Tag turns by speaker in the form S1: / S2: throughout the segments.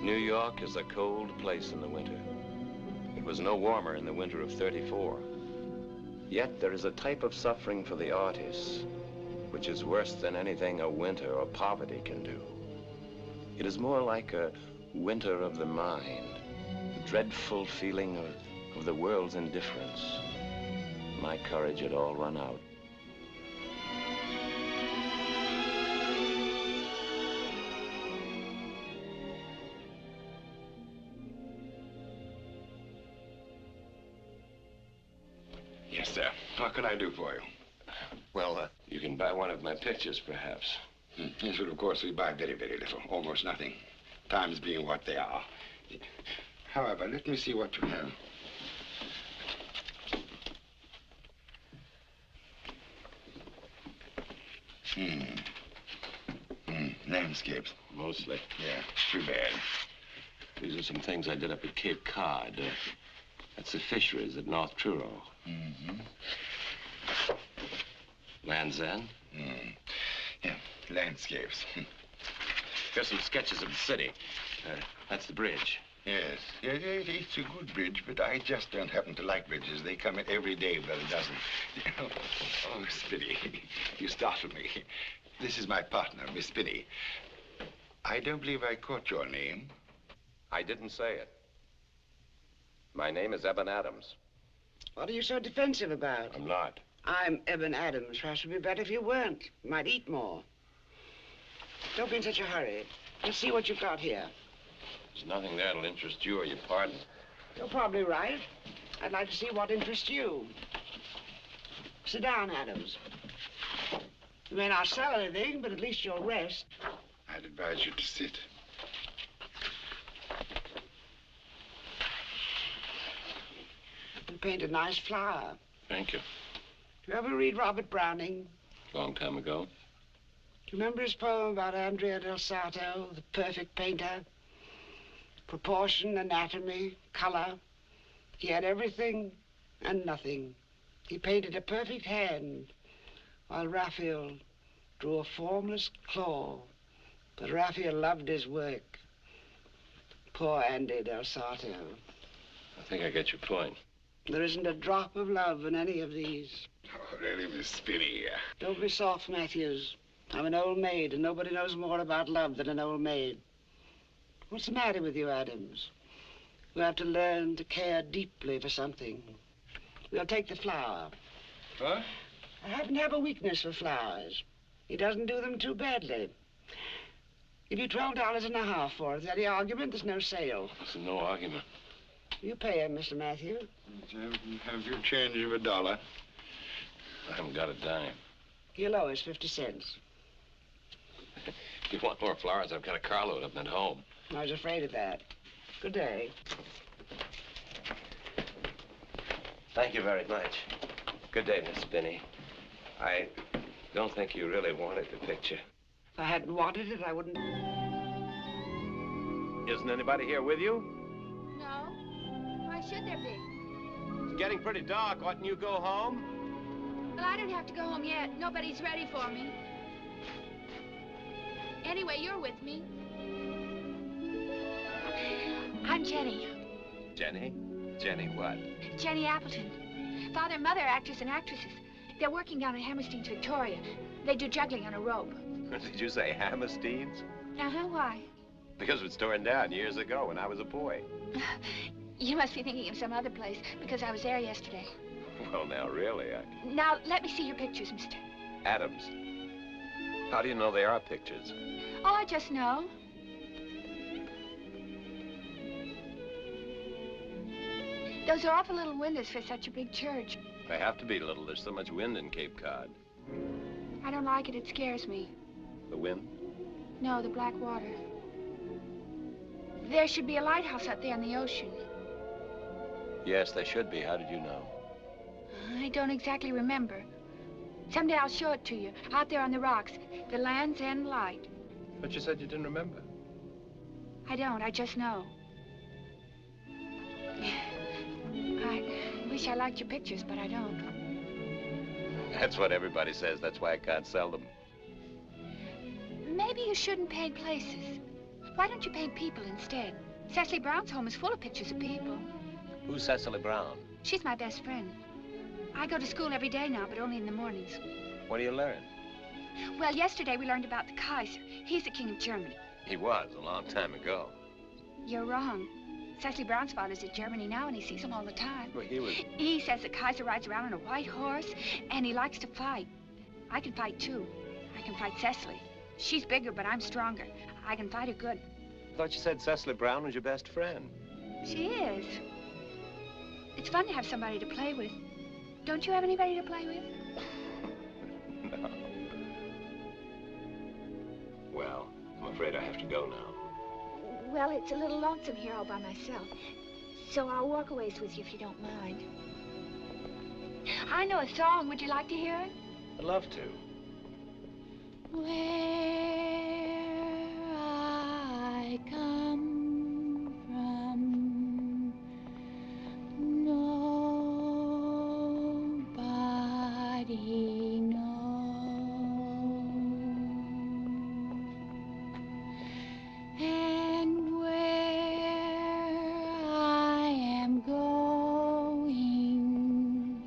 S1: New York is a cold place in the winter. It was no warmer in the winter of '34. Yet there is a type of suffering for the artist which is worse than anything a winter or poverty can do. It is more like a winter of the mind, the dreadful feeling of the world's indifference. My courage had all run out.
S2: Yes, sir. What can I do for you?
S1: Well, you can buy one of my pictures, perhaps.
S2: Yes, but of course we buy very, very little. Almost nothing. Times being what they are. However, let me see what you have. Landscapes.
S1: Mostly.
S2: Yeah, too bad.
S1: These are some things I did up at Cape Cod. That's the fisheries at North Truro. Land's End?
S2: Yeah, landscapes.
S1: Here's some sketches of the city. That's the bridge.
S2: Yes, it's a good bridge, but I just don't happen to like bridges. They come in every day by the dozen. Oh, Spinney, you startled me. This is my partner, Miss Spinney. I don't believe I caught your name.
S1: I didn't say it. My name is Eben Adams.
S3: What are you so defensive about?
S1: I'm not.
S3: I'm Eben Adams. Perhaps it would be better if you weren't. You might eat more. Don't be in such a hurry. Let's see what you've got here.
S1: There's nothing there that'll interest you or your partner.
S3: You're probably right. I'd like to see what interests you. Sit down, Adams. You may not sell anything, but at least you'll rest.
S2: I'd advise you to sit.
S3: You paint a nice flower.
S1: Thank you.
S3: Do you ever read Robert Browning?
S1: Long time ago.
S3: Do you remember his poem about Andrea del Sarto, the perfect painter? Proportion, anatomy, color. He had everything and nothing. He painted a perfect hand, while Raphael drew a formless claw. But Raphael loved his work. Poor Andy del Sarto.
S1: I think I get your point.
S3: There isn't a drop of love in any of these.
S2: Oh, really, Miss Spinney?
S3: Don't be soft, Matthews. I'm an old maid, and nobody knows more about love than an old maid. What's the matter with you, Adams? You have to learn to care deeply for something. We'll take the flower.
S2: What?
S3: I happen to have a weakness for flowers. He doesn't do them too badly. Give you $12.50 for it. Is that the argument? There's no sale.
S1: There's no argument.
S3: You pay him, Mr. Matthew.
S2: Have your change of $1.
S1: I haven't got a dime.
S3: You'll owe us 50 cents.
S1: If you want more flowers, I've got a carload of them at home.
S3: I was afraid of that. Good day.
S1: Thank you very much. Good day, Miss Spinney. I don't think you really wanted the picture.
S3: If I hadn't wanted it, I wouldn't...
S1: Isn't anybody here with you?
S4: No. Why should there be?
S1: It's getting pretty dark. Oughtn't you go home?
S4: Well, I don't have to go home yet. Nobody's ready for me. Anyway, you're with me. I'm Jennie.
S1: Jenny? Jenny what?
S4: Jennie Appleton. Father and mother are actors and actresses. They're working down at Hammerstein's Victoria. They do juggling on a rope.
S1: Did you say Hammerstein's?
S4: Uh-huh, why?
S1: Because it was torn down years ago when I was a boy.
S4: You must be thinking of some other place, because I was there yesterday.
S1: Well, now, really,
S4: Now, let me see your pictures, mister.
S1: Adams. How do you know they are pictures?
S4: Oh, I just know. Those are awful little windows for such a big church.
S1: They have to be little. There's so much wind in Cape Cod.
S4: I don't like it. It scares me.
S1: The wind?
S4: No, the black water. There should be a lighthouse out there in the ocean.
S1: Yes, there should be. How did you know?
S4: I don't exactly remember. Someday I'll show it to you, out there on the rocks. The Land's End Light.
S1: But you said you didn't remember.
S4: I don't. I just know. I wish I liked your pictures, but I don't.
S1: That's what everybody says. That's why I can't sell them.
S4: Maybe you shouldn't paint places. Why don't you paint people instead? Cecily Brown's home is full of pictures of people.
S1: Who's Cecily Brown?
S4: She's my best friend. I go to school every day now, but only in the mornings.
S1: What do you learn?
S4: Well, yesterday we learned about the Kaiser. He's the king of Germany.
S1: He was, a long time ago.
S4: You're wrong. Cecily Brown's father's in Germany now, and he sees him all the time.
S1: Well, he was...
S4: He says the Kaiser rides around on a white horse, and he likes to fight. I can fight, too. I can fight Cecily. She's bigger, but I'm stronger. I can fight her good.
S1: I thought you said Cecily Brown was your best friend.
S4: She is. It's fun to have somebody to play with. Don't you have anybody to play with?
S1: No. Well, I'm afraid I have to go now.
S4: Well, it's a little lonesome here all by myself. So I'll walk a ways with you if you don't mind. I know a song. Would you like to hear it?
S1: I'd love to.
S4: Where I come from, nobody knows. And where I am going,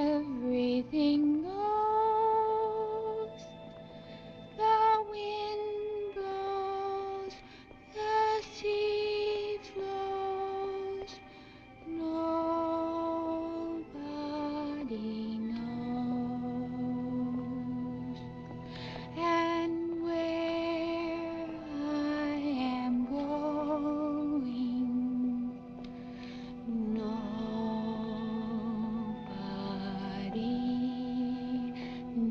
S4: everything goes. The wind blows, the sea flows, nobody knows. And where I am going, nobody knows.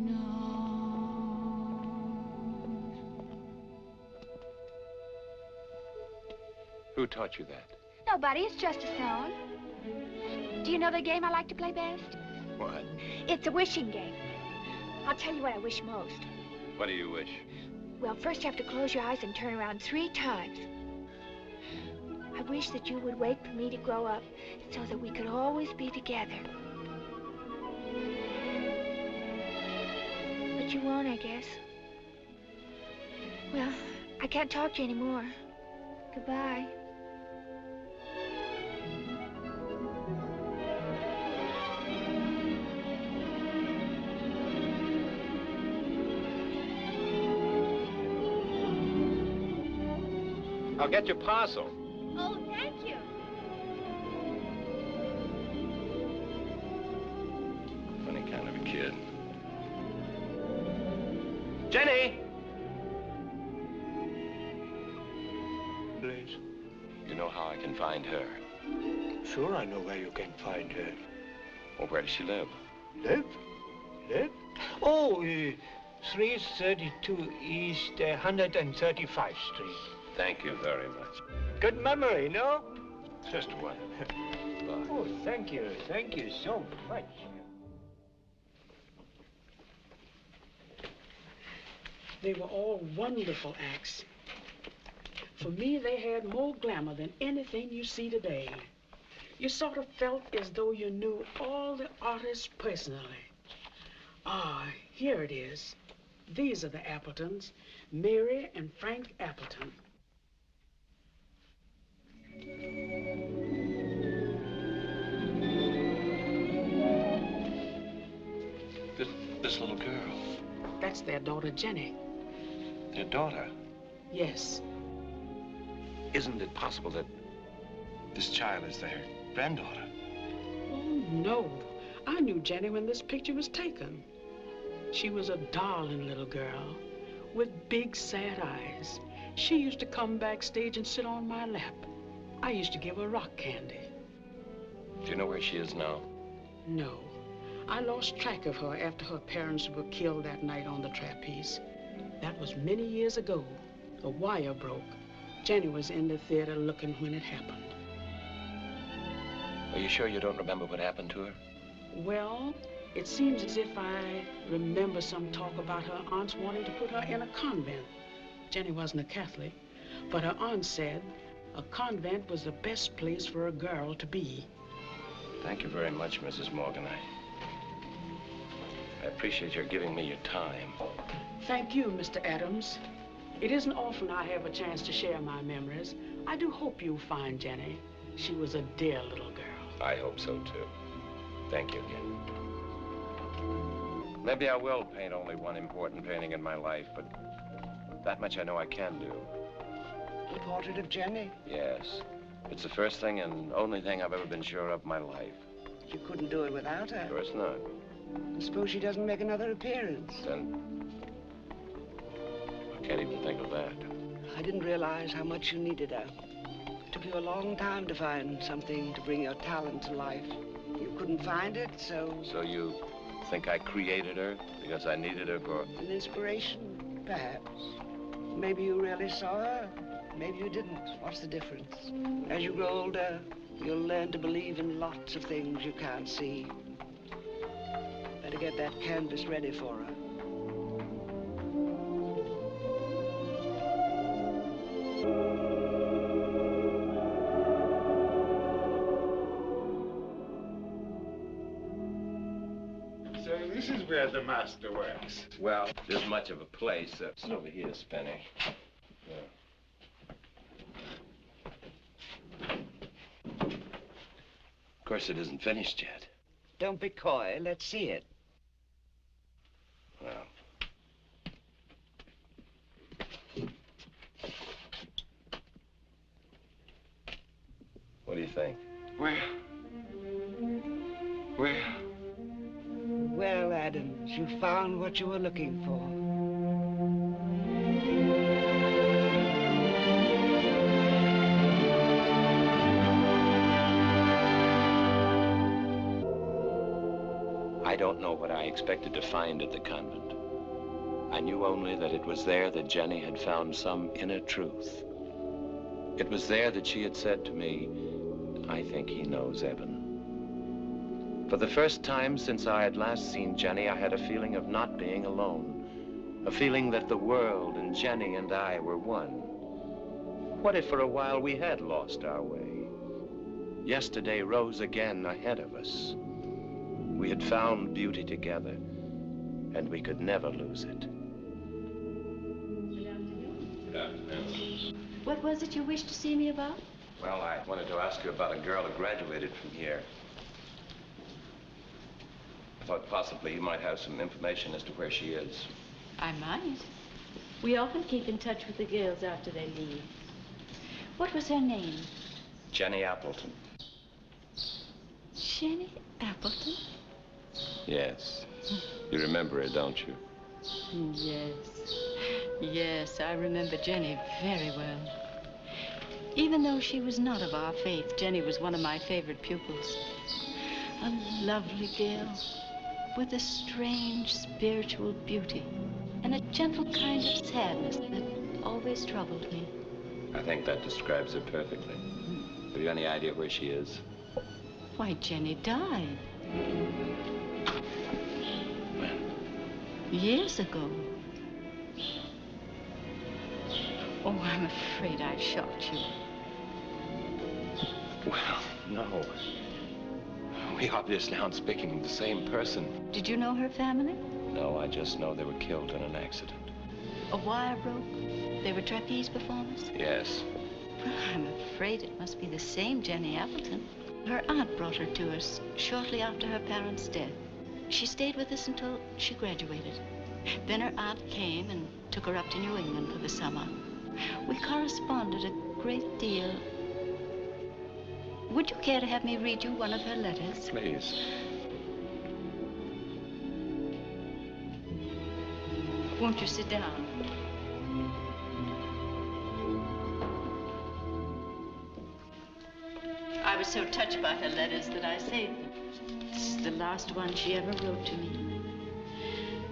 S1: Who taught you that?
S4: Nobody, it's just a song. Do you know the game I like to play best?
S1: What?
S4: It's a wishing game. I'll tell you what I wish most.
S1: What do you wish?
S4: Well, first you have to close your eyes and turn around 3 times. I wish that you would wait for me to grow up so that we could always be together. But you won't, I guess. Well, I can't talk to you anymore. Goodbye.
S1: I'll get your parcel.
S4: Oh, thank you.
S1: Funny kind of a kid. Jennie!
S5: Please.
S1: You know how I can find her?
S5: Sure, I know where you can find her.
S1: Well, where does she live?
S5: Live? Live? Oh, 332 East 135th Street.
S1: Thank you very much.
S5: Good memory, no?
S1: Just one. Bye.
S5: Oh, thank you so much.
S6: They were all wonderful acts. For me, they had more glamour than anything you see today. You sort of felt as though you knew all the artists personally. Ah, here it is. These are the Appletons, Mary and Frank Appleton.
S1: This little girl.
S6: That's their daughter, Jennie.
S1: Your daughter?
S6: Yes.
S1: Isn't it possible that this child is their granddaughter?
S6: Oh, no. I knew Jennie when this picture was taken. She was a darling little girl with big, sad eyes. She used to come backstage and sit on my lap. I used to give her rock candy.
S1: Do you know where she is now?
S6: No. I lost track of her after her parents were killed that night on the trapeze. That was many years ago. The wire broke. Jennie was in the theater looking when it happened.
S1: Are you sure you don't remember what happened to her?
S6: Well, it seems as if I remember some talk about her aunts wanting to put her in a convent. Jennie wasn't a Catholic, but her aunt said a convent was the best place for a girl to be.
S1: Thank you very much, Mrs. Morgan. I appreciate your giving me your time.
S6: Thank you, Mr. Adams. It isn't often I have a chance to share my memories. I do hope you find Jennie. She was a dear little girl.
S1: I hope so, too. Thank you again. Maybe I will paint only one important painting in my life, but that much I know I can do.
S3: The portrait of Jennie?
S1: Yes. It's the first thing and only thing I've ever been sure of in my life.
S3: You couldn't do it without her.
S1: Of course not.
S3: I suppose she doesn't make another appearance.
S1: Then I can't even think of that.
S3: I didn't realize how much you needed her. It took you a long time to find something to bring your talent to life. You couldn't find it, so...
S1: So you think I created her because I needed her for...
S3: An inspiration, perhaps. Maybe you really saw her. Maybe you didn't. What's the difference? As you grow older, you'll learn to believe in lots of things you can't see. Better get that canvas ready for her.
S2: So this is where the master works.
S1: Well, there's much of a place. It's over here, Spinney. Yeah. Of course, it isn't finished yet.
S3: Don't be coy. Let's see it.
S1: Well. What do you think?
S2: Well,
S3: Well, Adams, you found what you were looking for.
S1: I don't know what I expected to find at the convent. I knew only that it was there that Jennie had found some inner truth. It was there that she had said to me, "I think he knows Evan." For the first time since I had last seen Jennie, I had a feeling of not being alone. A feeling that the world and Jennie and I were one. What if for a while we had lost our way? Yesterday rose again ahead of us. We had found beauty together, and we could never lose it. Good afternoon.
S7: What was it you wished to see me about?
S1: Well, I wanted to ask you about a girl who graduated from here. I thought possibly you might have some information as to where she is.
S7: I might. We often keep in touch with the girls after they leave. What was her name?
S1: Jennie Appleton.
S7: Jennie Appleton?
S1: Yes. You remember her, don't you?
S7: Yes. Yes, I remember Jennie very well. Even though she was not of our faith, Jennie was one of my favorite pupils. A lovely girl with a strange spiritual beauty and a gentle kind of sadness that always troubled me.
S1: I think that describes her perfectly. Have you any idea where she is?
S7: Why, Jennie died.
S1: When?
S7: Years ago. Oh, I'm afraid I've shocked you.
S1: Well, no. We obviously aren't speaking of the same person.
S7: Did you know her family?
S1: No, I just know they were killed in an accident.
S7: A wire broke? They were trapeze performers?
S1: Yes.
S7: Well, I'm afraid it must be the same Jennie Appleton. Her aunt brought her to us shortly after her parents' death. She stayed with us until she graduated. Then her aunt came and took her up to New England for the summer. We corresponded a great deal. Would you care to have me read you one of her letters?
S1: Please.
S7: Won't you sit down? I was so touched by her letters that I saved them. This is the last one she ever wrote to me.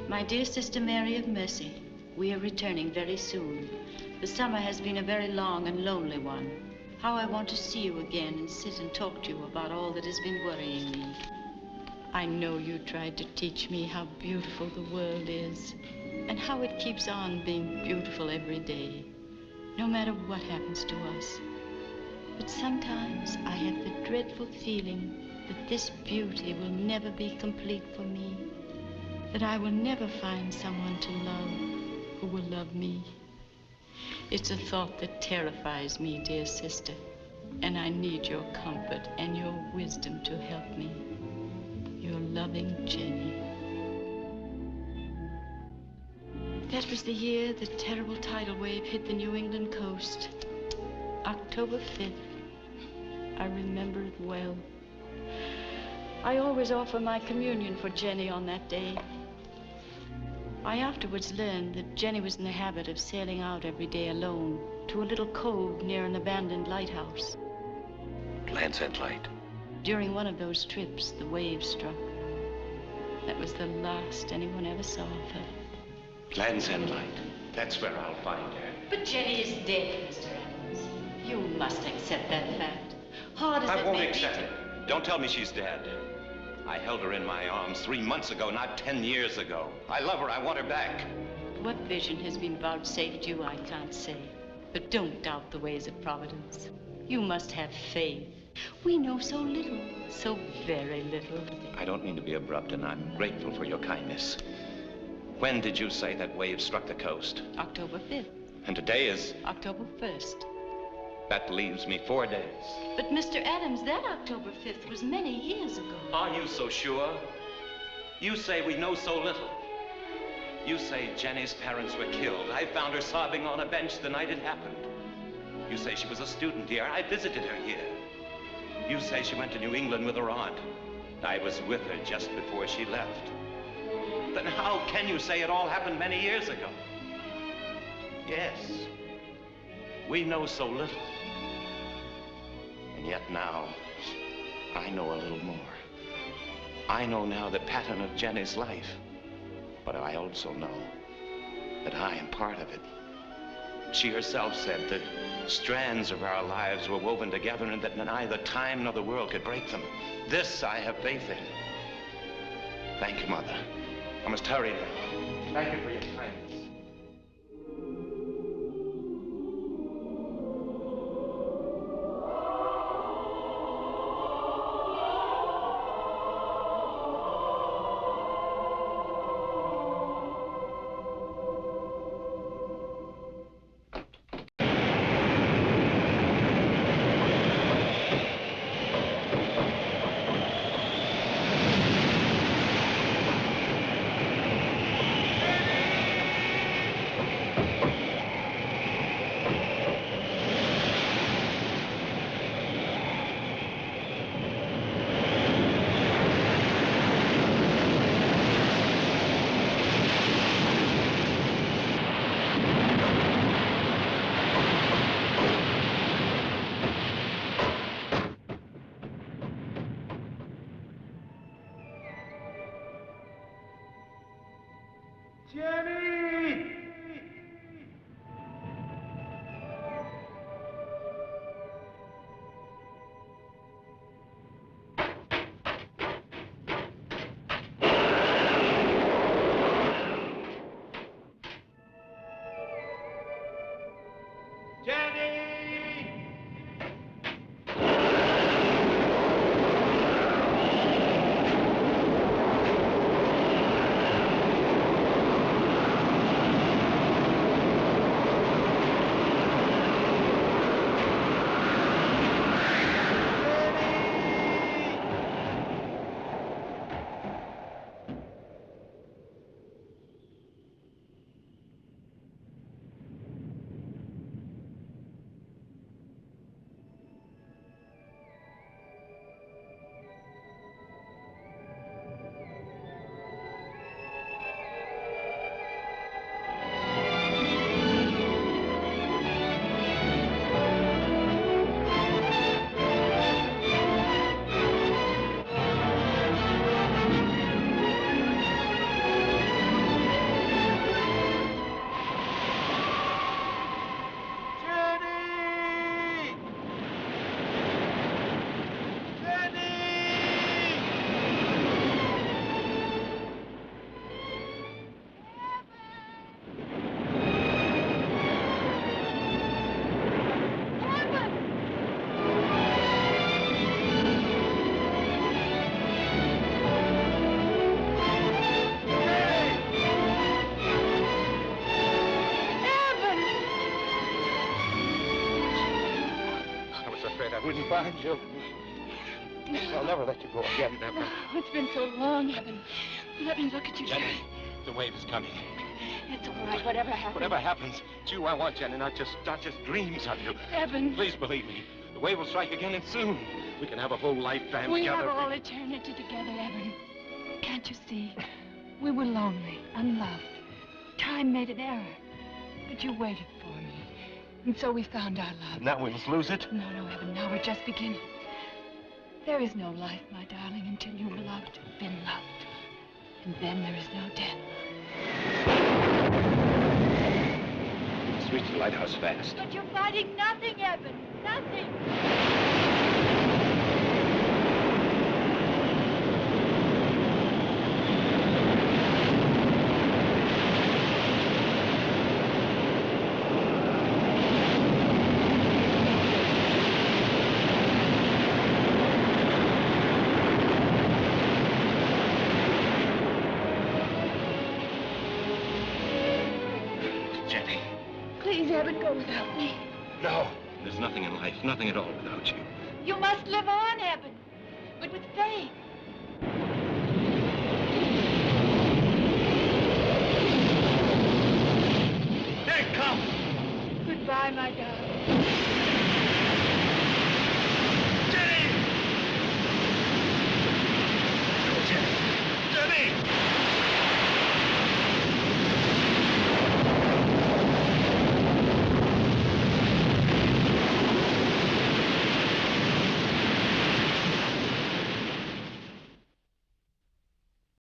S7: My dear Sister Mary of Mercy, we are returning very soon. The summer has been a very long and lonely one. How I want to see you again and sit and talk to you about all that has been worrying me. I know you tried to teach me how beautiful the world is and how it keeps on being beautiful every day, no matter what happens to us. But sometimes I have the dreadful feeling that this beauty will never be complete for me, that I will never find someone to love who will love me. It's a thought that terrifies me, dear sister. And I need your comfort and your wisdom to help me. Your loving Jennie. That was the year the terrible tidal wave hit the New England coast. October 5th. I remember it well. I always offer my communion for Jennie on that day. I afterwards learned that Jennie was in the habit of sailing out every day alone to a little cove near an abandoned lighthouse.
S1: Landsend Light.
S7: During one of those trips, the wave struck. That was the last anyone ever saw of her.
S1: Landsend Light. That's where I'll find her.
S7: But Jennie is dead, Mr. Adams. You must accept that fact. Hard as
S1: I
S7: it
S1: won't
S7: may
S1: accept
S7: be
S1: it. Don't tell me she's dead. I held her in my arms 3 months ago, not 10 years ago. I love her. I want her back.
S7: What vision has been vouchsafed you, I can't say. But don't doubt the ways of Providence. You must have faith. We know so little, so very little.
S1: I don't mean to be abrupt, and I'm grateful for your kindness. When did you say that wave struck the coast?
S7: October 5th.
S1: And today is?
S7: October 1st.
S1: That leaves me 4 days.
S7: But Mr. Adams, that October 5th was many years ago.
S1: Are you so sure? You say we know so little. You say Jennie's parents were killed. I found her sobbing on a bench the night it happened. You say she was a student here. I visited her here. You say she went to New England with her aunt. I was with her just before she left. Then how can you say it all happened many years ago? Yes, we know so little. And yet now, I know a little more. I know now the pattern of Jennie's life. But I also know that I am part of it. She herself said that strands of our lives were woven together and that neither time nor the world could break them. This I have faith in. Thank you, Mother. I must hurry now. Thank you for your kindness.
S5: Jennie!
S2: wouldn't find you. I'll never let you go again, never.
S4: Oh, it's been so long, Evan. Let me look at you.
S2: Jenny, the wave is coming.
S4: It's all right, whatever happens.
S2: Whatever happens, it's you I want, Jenny, not just dreams of you.
S4: Evan.
S2: Please believe me. The wave will strike again, and soon. We can have a whole lifetime
S4: We
S2: together.
S4: have all eternity together, Evan. Can't you see? We were lonely, unloved. Time made an error. But you waited for me. And so we found our love.
S2: Now we must lose it.
S4: No, Evan, now we're just beginning. There is no life, my darling, until you've loved and been loved. And then there is no death.
S2: Let's reach the lighthouse fast.
S4: But you're fighting nothing, Evan. Nothing. Please, Evan, go without me.
S2: No. There's nothing in life, nothing at all without you.
S4: You must live on, Evan, but with faith.
S2: Here it comes!
S4: Goodbye, my darling.
S2: Jenny! Jenny! Jenny!